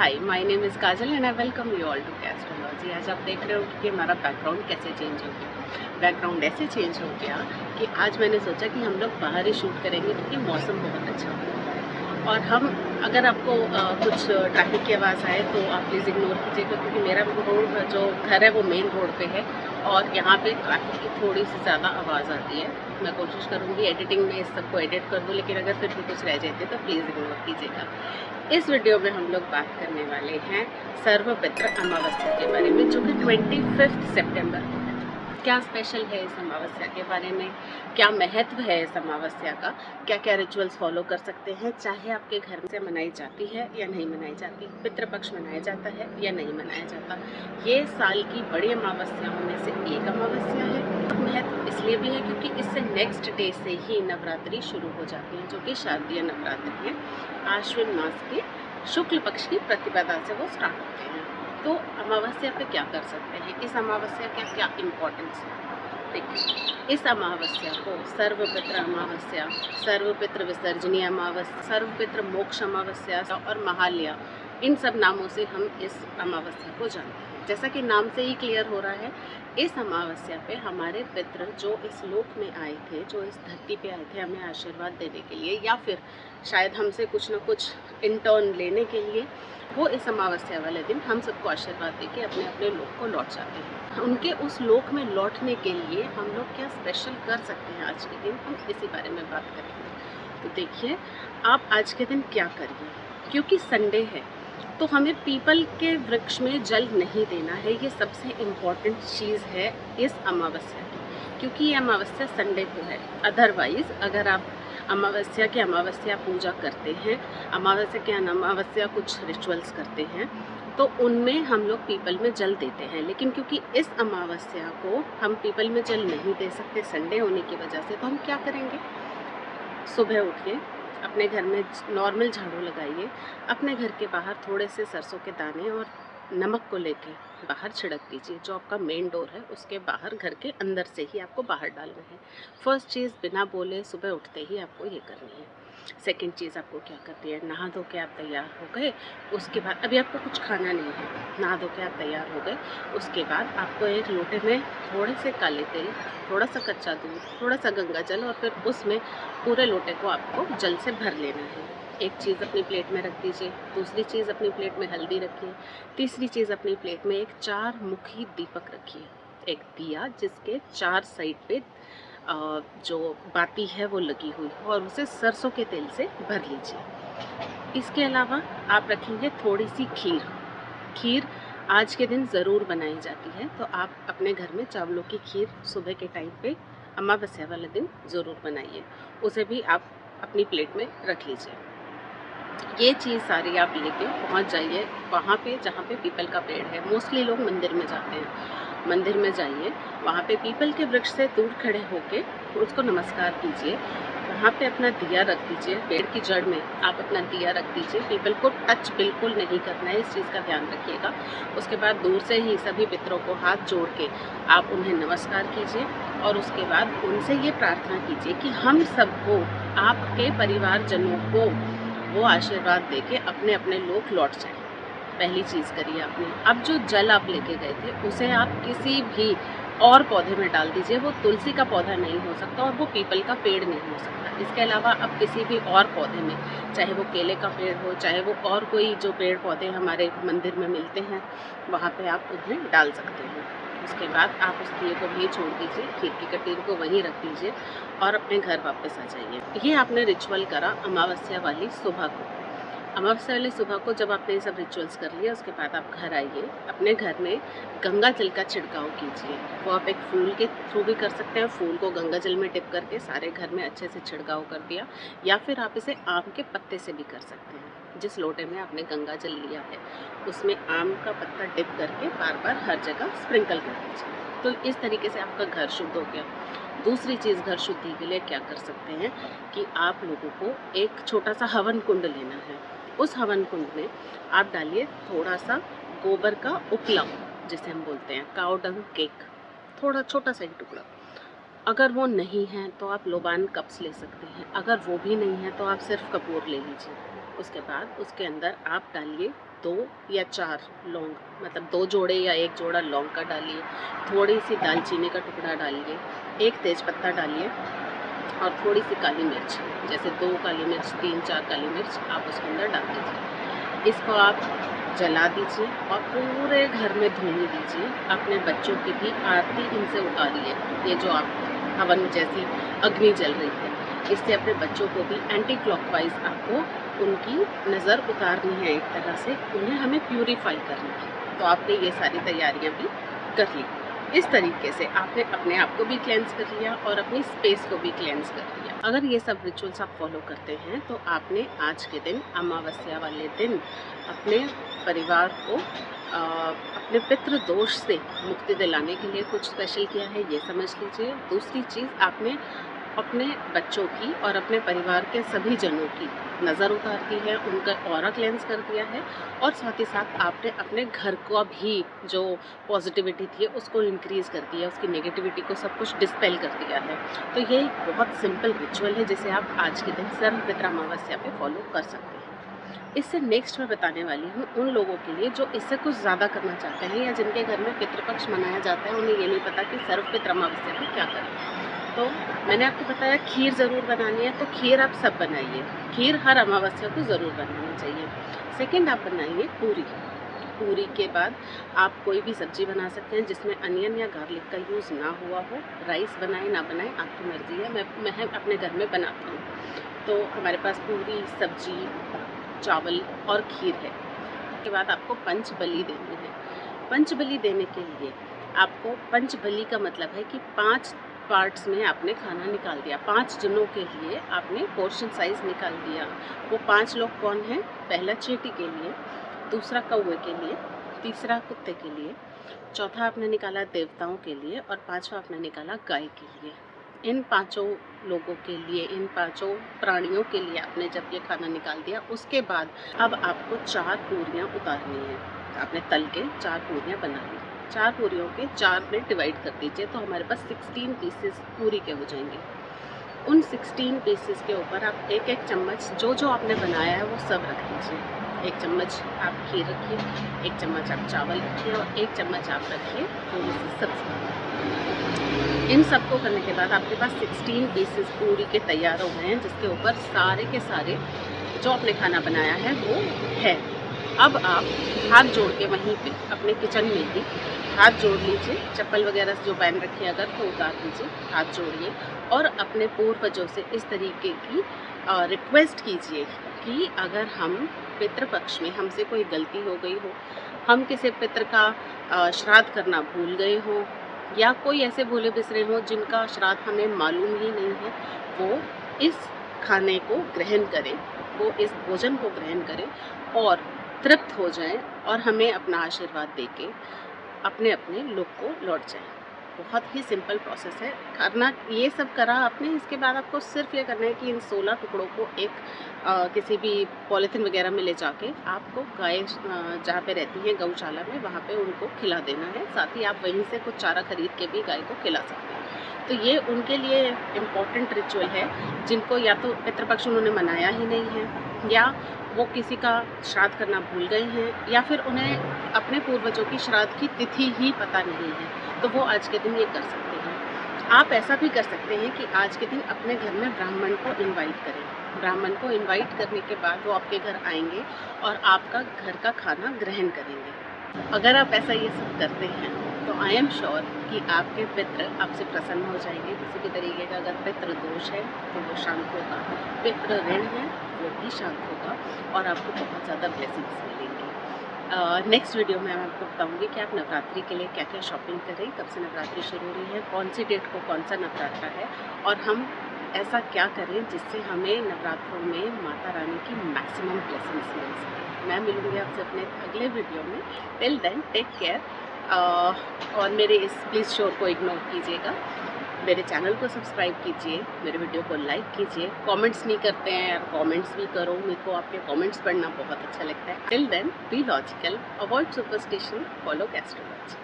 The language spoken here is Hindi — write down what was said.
Hi, my name is Kajal and I welcome you all to astrology. आज आप देख रहे हो कि हमारा बैकग्राउंड कैसे चेंज हो गया। बैकग्राउंड ऐसे चेंज हो गया कि आज मैंने सोचा कि हम लोग बाहर ही शूट करेंगे क्योंकि मौसम बहुत अच्छा हो रहा है। और हम अगर आपको कुछ ट्रैफिक की आवाज़ आए तो आप प्लीज़ इग्नोर कीजिएगा क्योंकि मेरा रोड जो घर है वो मेन रोड पे है और यहाँ पे ट्रैफिक की थोड़ी सी ज़्यादा आवाज़ आती है। मैं कोशिश करूँगी एडिटिंग में इस सबको एडिट कर दूँ, लेकिन अगर फिर भी कुछ रह जाते तो प्लीज़ इग्नोर कीजिएगा। इस वीडियो में हम लोग बात करने वाले हैं सर्वपित्र अमावस्या के बारे में, जो कि 25 सितंबर को है। क्या स्पेशल है इस अमावस्या के बारे में, क्या महत्व है इस अमावस्या का, क्या क्या रिचुअल्स फॉलो कर सकते हैं, चाहे आपके घर से मनाई जाती है या नहीं मनाई जाती, पितृपक्ष मनाया जाता है या नहीं मनाया जाता। ये साल की बड़ी अमावस्याओं में से एक अमावस्या है। महत्व इसलिए भी है क्योंकि इससे नेक्स्ट डे से ही नवरात्रि शुरू हो जाती है, जो कि शारदीय नवरात्रि है। आश्विन मास के शुक्ल पक्ष की प्रतिपदा से वो स्टार्ट होते हैं। तो अमावस्या पे क्या कर सकते हैं, इस अमावस्या का क्या इम्पोर्टेंस है। देखिए, इस अमावस्या को सर्वपित्र अमावस्या, सर्वपित्र विसर्जनीय अमावस्या, सर्वपित्र मोक्ष अमावस्या और महालया, इन सब नामों से हम इस अमावस्या को जानते हैं। जैसा कि नाम से ही क्लियर हो रहा है, इस अमावस्या पे हमारे पितृ जो इस लोक में आए थे, जो इस धरती पे आए थे हमें आशीर्वाद देने के लिए या फिर शायद हमसे कुछ ना कुछ इंटर्न लेने के लिए, वो इस अमावस्या वाले दिन हम सबको आशीर्वाद देके अपने अपने लोक को लौट जाते हैं। उनके उस लोक में लौटने के लिए हम लोग क्या स्पेशल कर सकते हैं आज के दिन, हम इसी बारे में बात करेंगे। तो देखिए, आप आज के दिन क्या करिए, क्योंकि संडे है तो हमें पीपल के वृक्ष में जल नहीं देना है। ये सबसे इम्पॉर्टेंट चीज़ है इस अमावस्या की, क्योंकि ये अमावस्या संडे को है। अदरवाइज़ अगर आप अमावस्या पूजा करते हैं, अमावस्या के अमावस्या कुछ रिचुअल्स करते हैं, तो उनमें हम लोग पीपल में जल देते हैं। लेकिन क्योंकि इस अमावस्या को हम पीपल में जल नहीं दे सकते संडे होने की वजह से, तो हम क्या करेंगे, सुबह उठिए, अपने घर में नॉर्मल झाड़ू लगाइए, अपने घर के बाहर थोड़े से सरसों के दाने और नमक को लेके बाहर छिड़क दीजिए। जो आपका मेन डोर है उसके बाहर, घर के अंदर से ही आपको बाहर डालना है। फर्स्ट चीज़, बिना बोले सुबह उठते ही आपको ये करनी है। सेकंड चीज़ आपको क्या करनी है, नहा धो के आप तैयार हो गए, उसके बाद अभी आपको कुछ खाना नहीं है, नहा धो के आप तैयार हो गए, उसके बाद आपको एक लोटे में थोड़े से काले तिल, थोड़ा सा कच्चा दूध, थोड़ा सा गंगा जल और फिर उसमें पूरे लोटे को आपको जल से भर लेना है। एक चीज़ अपनी प्लेट में रख दीजिए, दूसरी चीज़ अपनी प्लेट में हल्दी रखिए, तीसरी चीज़ अपनी प्लेट में एक 4 मुखी दीपक रखिए, एक दिया जिसके 4 साइड पे जो बाती है वो लगी हुई हो और उसे सरसों के तेल से भर लीजिए। इसके अलावा आप रखेंगे थोड़ी सी खीर। खीर आज के दिन ज़रूर बनाई जाती है, तो आप अपने घर में चावलों की खीर सुबह के टाइम पे अमावस्या वाले दिन ज़रूर बनाइए। उसे भी आप अपनी प्लेट में रख लीजिए। ये चीज़ सारी आप लेके पहुंच जाइए वहाँ पे जहाँ पे पीपल का पेड़ है। मोस्टली लोग मंदिर में जाते हैं। मंदिर में जाइए, वहाँ पे पीपल के वृक्ष से दूर खड़े होके उसको नमस्कार कीजिए। वहाँ पे अपना दिया रख दीजिए, पेड़ की जड़ में आप अपना दिया रख दीजिए। पीपल को टच बिल्कुल नहीं करना है, इस चीज़ का ध्यान रखिएगा। उसके बाद दूर से ही सभी पितरों को हाथ जोड़ के आप उन्हें नमस्कार कीजिए और उसके बाद उनसे ये प्रार्थना कीजिए कि हम सबको, आपके परिवारजनों को वो आशीर्वाद देके अपने अपने लोक लौट जाए। पहली चीज़ करिए आपने। अब जो जल आप लेके गए थे उसे आप किसी भी और पौधे में डाल दीजिए। वो तुलसी का पौधा नहीं हो सकता और वो पीपल का पेड़ नहीं हो सकता। इसके अलावा आप किसी भी और पौधे में, चाहे वो केले का पेड़ हो, चाहे वो और कोई जो पेड़ पौधे हमारे मंदिर में मिलते हैं, वहाँ पे आप उन्हें डाल सकते हैं। उसके बाद आप उस दिए को वहीं छोड़ दीजिए, खीर की कटीर को वहीं रख दीजिए और अपने घर वापस आ जाइए। ये आपने रिचुअल करा अमावस्या वाली सुबह को। अमावस्या वाली सुबह को जब आपने ये सब रिचुअल्स कर लिया, उसके बाद आप घर आइए, अपने घर में गंगा जल का छिड़काव कीजिए। वो आप एक फूल के थ्रू भी कर सकते हैं। फूल को गंगा जल में डिप करके सारे घर में अच्छे से छिड़काव कर दिया, या फिर आप इसे आम के पत्ते से भी कर सकते हैं। जिस लोटे में आपने गंगा जल लिया है उसमें आम का पत्ता डिप करके बार बार हर जगह स्प्रिंकल कर दीजिए। तो इस तरीके से आपका घर शुद्ध हो गया। दूसरी चीज़ घर शुद्धि के लिए क्या कर सकते हैं कि आप लोगों को एक छोटा सा हवन कुंड लेना है। उस हवन कुंड में आप डालिए थोड़ा सा गोबर का उपला, जिसे हम बोलते हैं काऊ डंग केक, थोड़ा छोटा सा ही टुकड़ा। अगर वो नहीं है तो आप लोबान कप्स ले सकते हैं, अगर वो भी नहीं है तो आप सिर्फ कपूर ले लीजिए। उसके बाद उसके अंदर आप डालिए 2 या 4 लौंग, मतलब 2 जोड़े या 1 जोड़ा लौंग का डालिए, थोड़ी सी दालचीनी का टुकड़ा डालिए, 1 तेज़पत्ता डालिए और थोड़ी सी काली मिर्च, जैसे 2 काली मिर्च, 3-4 काली मिर्च आप उसके अंदर डाल दीजिए। इसको आप जला दीजिए और पूरे घर में धूनी दीजिए। अपने बच्चों की भी आरती इनसे उतारिए। ये जो आप हवन जैसी अग्नि जल रही है, इससे अपने बच्चों को भी एंटी क्लॉकवाइज आपको उनकी नज़र उतारनी है, एक तरह से उन्हें हमें प्यूरीफाई करना है। तो आपने ये सारी तैयारियां भी कर ली। इस तरीके से आपने अपने आप को भी क्लेंस कर लिया और अपनी स्पेस को भी क्लेंस कर लिया। अगर ये सब रिचुअल्स आप फॉलो करते हैं तो आपने आज के दिन, अमावस्या वाले दिन, अपने परिवार को अपने पितृ दोष से मुक्ति दिलाने के लिए कुछ स्पेशल किया है, ये समझ लीजिए। दूसरी चीज़, आपने अपने बच्चों की और अपने परिवार के सभी जनों की नज़र उतार दी है, उनका ऑरा क्लेंस कर दिया है और साथ ही साथ आपने अपने घर को भी जो पॉजिटिविटी थी उसको इंक्रीज़ कर दिया, उसकी नेगेटिविटी को सब कुछ डिस्पेल कर दिया है। तो ये एक बहुत सिंपल रिचुअल है जिसे आप आज के दिन सर्वपितृ अमावस्या पे फॉलो कर सकते हैं। इससे नेक्स्ट मैं बताने वाली हूँ उन लोगों के लिए जो इससे कुछ ज़्यादा करना चाहते हैं या जिनके घर में पितृपक्ष मनाया जाता है, उन्हें ये नहीं पता कि सर्वपितृ अमावस्या पे क्या करें। तो मैंने आपको बताया खीर ज़रूर बनानी है, तो खीर आप सब बनाइए। खीर हर अमावस्या को ज़रूर बनानी चाहिए। सेकंड, आप बनाइए पूरी। पूरी के बाद आप कोई भी सब्ज़ी बना सकते हैं जिसमें अनियन या गार्लिक का यूज़ ना हुआ हो। राइस बनाएं ना बनाएं आपकी मर्ज़ी है, मैं अपने घर में बनाती हूँ। तो हमारे पास पूरी, सब्ज़ी, चावल और खीर है। उसके बाद आपको पंचबली देनी है। पंचबली देने के लिए आपको, पंचबली का मतलब है कि 5 पार्ट्स में आपने खाना निकाल दिया, 5 जनों के लिए आपने पोर्शन साइज़ निकाल दिया। वो 5 लोग कौन हैं? पहला चींटी के लिए, दूसरा कौवे के लिए, तीसरा कुत्ते के लिए, चौथा आपने निकाला देवताओं के लिए और पाँचवा आपने निकाला गाय के लिए। इन 5 लोगों के लिए, इन 5 प्राणियों के लिए आपने जब ये खाना निकाल दिया, उसके बाद अब आपको 4 पूरियाँ उतारनी हैं। आपने तल के 4 पूरियाँ बना ली। 4 पूरियों के 4 में डिवाइड कर दीजिए तो हमारे पास 16 पीसेस पूरी के हो जाएंगे। उन 16 पीसेस के ऊपर आप एक-एक चम्मच जो आपने बनाया है वो सब रख दीजिए। 1 चम्मच आप खीर रखिए, 1 चम्मच आप चावल रखिए और 1 चम्मच आप रखिए थोड़ी-सी सब्ज़ी। इन सबको करने के बाद आपके पास 16 पीसेस पूरी के तैयार हो गए हैं, जिसके ऊपर सारे के सारे जो आपने खाना बनाया है वो है। अब आप हाथ जोड़ के वहीं पे अपने किचन में ही हाथ जोड़ लीजिए, चप्पल वगैरह जो पहन रखी है अगर तो उतार दीजिए, हाथ जोड़िए और अपने पूर्वजों से इस तरीके की रिक्वेस्ट कीजिए कि अगर हम पितृपक्ष में हमसे कोई गलती हो गई हो, हम किसी पितृ का श्राद्ध करना भूल गए हों या कोई ऐसे भूले बिसरे हों जिनका श्राद्ध हमें मालूम ही नहीं है, वो इस खाने को ग्रहण करें, वो इस भोजन को ग्रहण करें और तृप्त हो जाएं और हमें अपना आशीर्वाद देके अपने अपने लोक को लौट जाएं। बहुत ही सिंपल प्रोसेस है करना। ये सब करा आपने, इसके बाद आपको सिर्फ ये करना है कि इन 16 टुकड़ों को एक किसी भी पॉलीथिन वगैरह में ले जाके आपको गाय जहाँ पे रहती है गौशाला में, वहाँ पे उनको खिला देना है। साथ ही आप वहीं से कुछ चारा खरीद के भी गाय को खिला सकते हैं। तो ये उनके लिए इम्पॉर्टेंट रिचुअल है जिनको या तो पितृपक्ष उन्होंने मनाया ही नहीं है या वो किसी का श्राद्ध करना भूल गए हैं या फिर उन्हें अपने पूर्वजों की श्राद्ध की तिथि ही पता नहीं है, तो वो आज के दिन ये कर सकते हैं। आप ऐसा भी कर सकते हैं कि आज के दिन अपने घर में ब्राह्मण को इनवाइट करें। ब्राह्मण को इनवाइट करने के बाद वो आपके घर आएंगे और आपका घर का खाना ग्रहण करेंगे। अगर आप ऐसा ये सब करते हैं तो आई एम श्योर कि आपके पितृ आपसे प्रसन्न हो जाएंगे। किसी भी तरीके का अगर पितृ दोष है तो वो शांत होगा, पितृ ऋण है वो भी शांत होगा और आपको बहुत ज़्यादा ब्लेसिंग्स मिलेंगी। नेक्स्ट वीडियो में मैं आपको बताऊंगी कि आप नवरात्रि के लिए क्या क्या शॉपिंग करें, कब से नवरात्रि शुरू हो रही है, कौन सी डेट को कौन सा नवरात्रा है और हम ऐसा क्या करें जिससे हमें नवरात्रों में माता रानी की मैक्सिमम ब्लेसिंग्स मिल सके। मैं मिलूंगी आपसे अपने अगले वीडियो में। टिल देन टेक केयर और मेरे इस प्लीज़ शो को इग्नोर कीजिएगा। मेरे चैनल को सब्सक्राइब कीजिए, मेरे वीडियो को लाइक कीजिए। कमेंट्स नहीं करते हैं यार, कमेंट्स भी करो, मेरे को आपके कमेंट्स पढ़ना बहुत अच्छा लगता है। Till then be logical, avoid superstition, follow astrology.